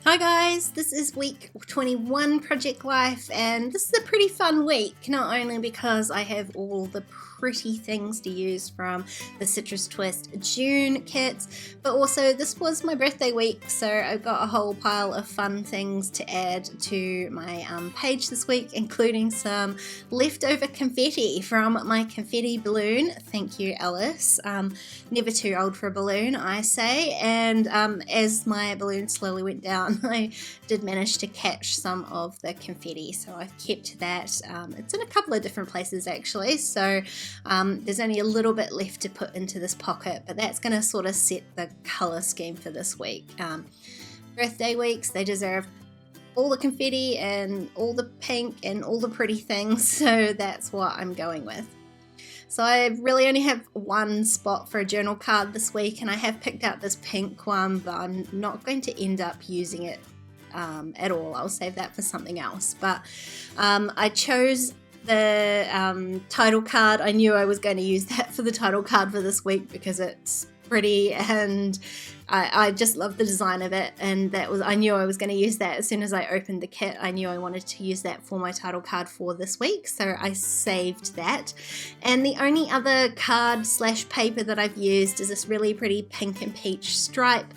Hi guys, this is week 21 Project Life, and this is a pretty fun week, not only because I have all the pretty things to use from the Citrus Twist June kits, but also this was my birthday week, so I've got a whole pile of fun things to add to my page this week, including some leftover confetti from my confetti balloon. Thank you, Alice. Never too old for a balloon, I say, and as my balloon slowly went down, I did manage to catch some of the confetti, so I've kept that. It's in a couple of different places actually, so there's only a little bit left to put into this pocket, but that's going to sort of set the colour scheme for this week. Birthday weeks, they deserve all the confetti and all the pink and all the pretty things, so that's what I'm going with. So I really only have one spot for a journal card this week, and I have picked out this pink one, but I'm not going to end up using it at all. I'll save that for something else. But I chose the title card. I knew I was going to use that for the title card for this week because it's pretty and I just love the design of it, and I knew I was going to use that as soon as I opened the kit. I knew I wanted to use that for my title card for this week, so I saved that. And the only other card / paper that I've used is this really pretty pink and peach stripe,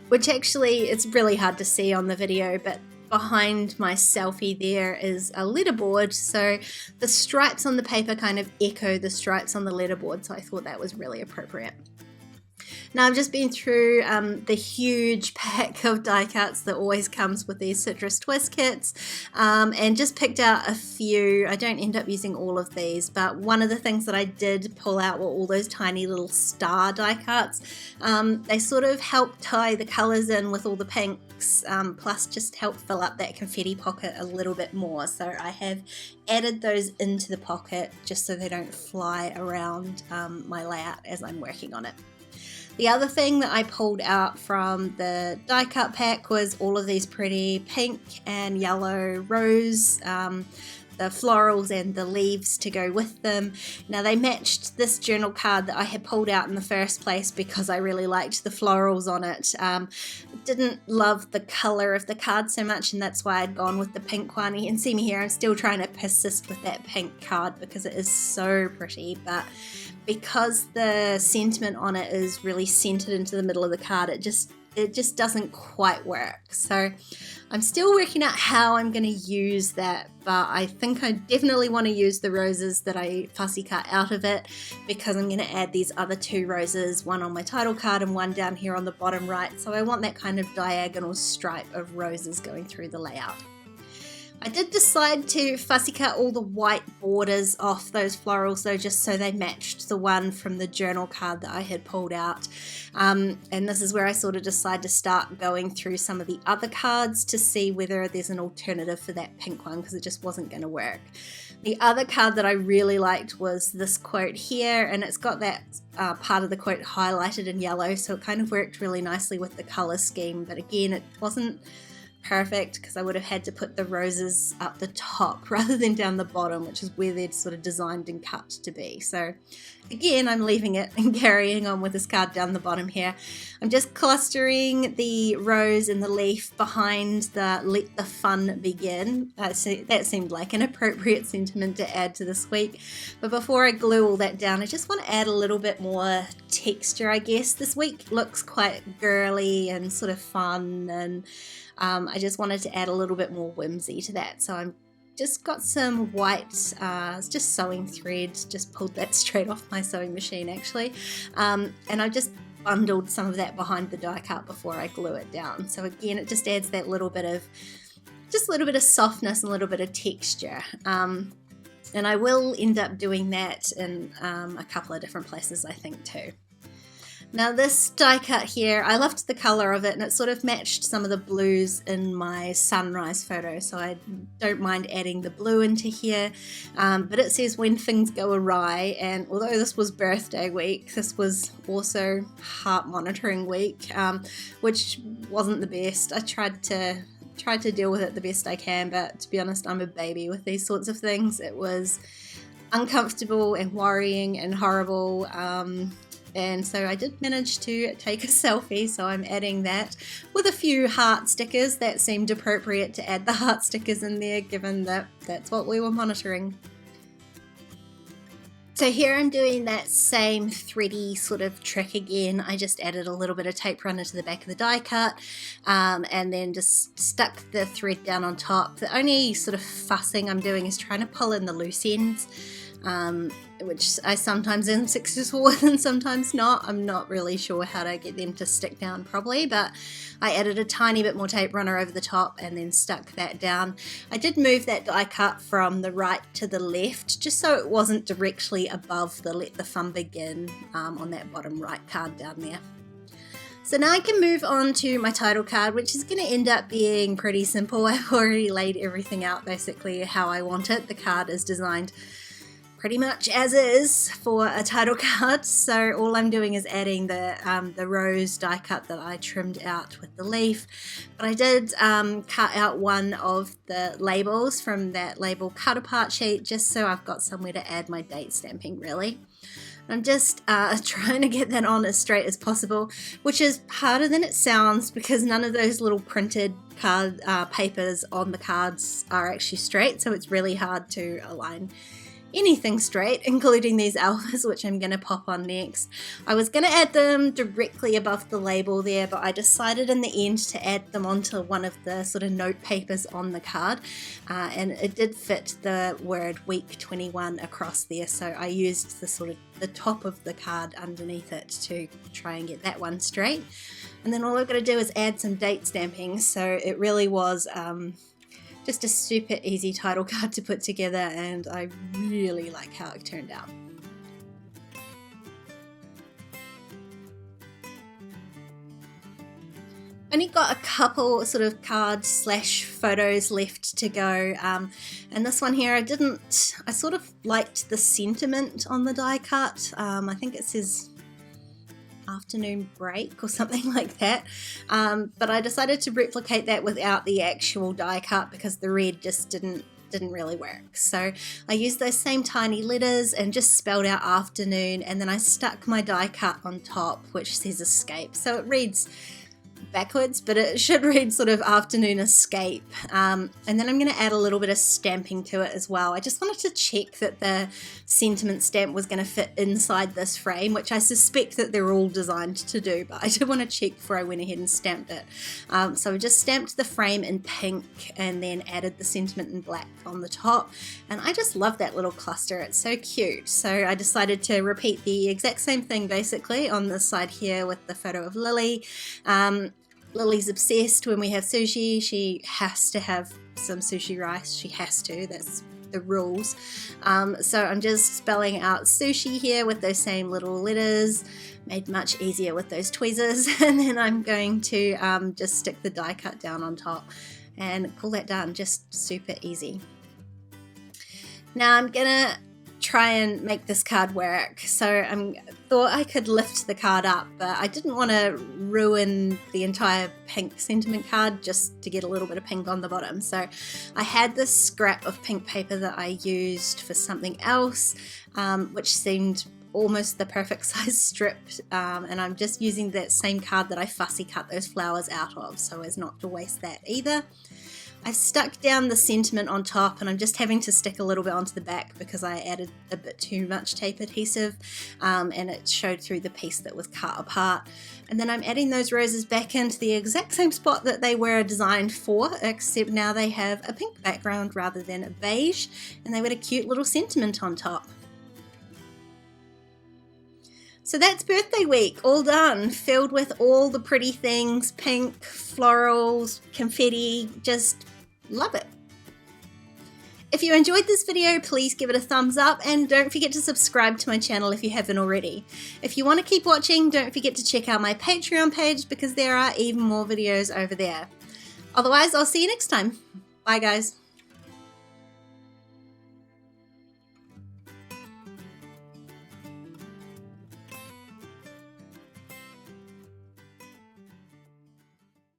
which actually it's really hard to see on the video, but behind my selfie there is a letterboard, so the stripes on the paper kind of echo the stripes on the letterboard, so I thought that was really appropriate. Now I've just been through the huge pack of die cuts that always comes with these Citrus Twist kits, and just picked out a few. I don't end up using all of these, but one of the things that I did pull out were all those tiny little star die cuts. They sort of help tie the colours in with all the pinks, plus just help fill up that confetti pocket a little bit more. So I have added those into the pocket just so they don't fly around my layout as I'm working on it. The other thing that I pulled out from the die cut pack was all of these pretty pink and yellow rose, the florals and the leaves to go with them. Now they matched this journal card that I had pulled out in the first place because I really liked the florals on it. Didn't love the colour of the card so much, and that's why I'd gone with the pink one. You can see me here, I'm still trying to persist with that pink card because it is so pretty, but because the sentiment on it is really centered into the middle of the card, it just doesn't quite work. So I'm still working out how I'm going to use that, but I think I definitely want to use the roses that I fussy cut out of it, because I'm going to add these other two roses, one on my title card and one down here on the bottom right. So I want that kind of diagonal stripe of roses going through the layout. I did decide to fussy cut all the white borders off those florals though, just so they matched the one from the journal card that I had pulled out. And this is where I sort of decide to start going through some of the other cards to see whether there's an alternative for that pink one, because it just wasn't going to work. The other card that I really liked was this quote here, and it's got that part of the quote highlighted in yellow, so it kind of worked really nicely with the colour scheme, but again it wasn't perfect because I would have had to put the roses up the top rather than down the bottom, which is where they'd sort of designed and cut to be. So again, I'm leaving it and carrying on with this card down the bottom here. I'm just clustering the rose and the leaf behind the let the fun begin. That seemed like an appropriate sentiment to add to this week. But before I glue all that down, I just want to add a little bit more texture, I guess. This week looks quite girly and sort of fun, and I just wanted to add a little bit more whimsy to that. So I'm just got some white, just sewing thread, just pulled that straight off my sewing machine actually. And I just bundled some of that behind the die cut before I glue it down. So again, it just adds that little bit of softness and a little bit of texture. And I will end up doing that in a couple of different places, I think, too. Now this die cut here, I loved the colour of it, and it sort of matched some of the blues in my sunrise photo, so I don't mind adding the blue into here. But it says when things go awry, and although this was birthday week, this was also heart monitoring week, which wasn't the best. I tried to deal with it the best I can, but to be honest, I'm a baby with these sorts of things. It was uncomfortable and worrying and horrible. and so I did manage to take a selfie, so I'm adding that with a few heart stickers. That seemed appropriate to add the heart stickers in there, given that that's what we were monitoring. So here I'm doing that same thready sort of trick again. I just added a little bit of tape runner to the back of the die cut, and then just stuck the thread down on top. The only sort of fussing I'm doing is trying to pull in the loose ends, which I sometimes am successful with and sometimes not. I'm not really sure how to get them to stick down properly, but I added a tiny bit more tape runner over the top and then stuck that down. I did move that die cut from the right to the left just so it wasn't directly above the Let the Fun Begin on that bottom right card down there. So now I can move on to my title card, which is going to end up being pretty simple. I've already laid everything out basically how I want it. The card is designed pretty much as is for a title card, so all I'm doing is adding the rose die cut that I trimmed out with the leaf. But I did cut out one of the labels from that label cut apart sheet just so I've got somewhere to add my date stamping really. I'm just trying to get that on as straight as possible, which is harder than it sounds because none of those little printed card papers on the cards are actually straight, so it's really hard to align anything straight, including these alphas, which I'm going to pop on next. I was going to add them directly above the label there, but I decided in the end to add them onto one of the sort of note papers on the card, and it did fit the word week 21 across there, so I used the sort of the top of the card underneath it to try and get that one straight. And then all I've got to do is add some date stamping, so it really was just a super easy title card to put together, and I really like how it turned out. Only got a couple sort of cards slash photos left to go, and this one here I sort of liked the sentiment on the die cut. I think it says afternoon break or something like that, but I decided to replicate that without the actual die cut because the red just didn't really work. So I used those same tiny letters and just spelled out afternoon, and then I stuck my die cut on top which says escape, so it reads backwards, but it should read sort of afternoon escape. And then I'm going to add a little bit of stamping to it as well. I just wanted to check that the sentiment stamp was going to fit inside this frame, which I suspect that they're all designed to do, but I did want to check before I went ahead and stamped it. So I just stamped the frame in pink and then added the sentiment in black on the top, and I just love that little cluster. It's so cute. So I decided to repeat the exact same thing basically on this side here with the photo of Lily. Lily's obsessed when we have sushi. She has to have some sushi rice. She has to. That's the rules. So I'm just spelling out sushi here with those same little letters, made much easier with those tweezers. And then I'm going to just stick the die cut down on top and call that done. Just super easy. Now I'm gonna try and make this card work. So I thought I could lift the card up, but I didn't want to ruin the entire pink sentiment card just to get a little bit of pink on the bottom. So I had this scrap of pink paper that I used for something else, which seemed almost the perfect size strip, and I'm just using that same card that I fussy cut those flowers out of so as not to waste that either. I've stuck down the sentiment on top, and I'm just having to stick a little bit onto the back because I added a bit too much tape adhesive, and it showed through the piece that was cut apart. And then I'm adding those roses back into the exact same spot that they were designed for, except now they have a pink background rather than a beige, and they've got a cute little sentiment on top. So that's birthday week, all done, filled with all the pretty things, pink, florals, confetti, just love it. If you enjoyed this video, please give it a thumbs up and don't forget to subscribe to my channel if you haven't already. If you want to keep watching, don't forget to check out my Patreon page because there are even more videos over there. Otherwise, I'll see you next time. Bye guys.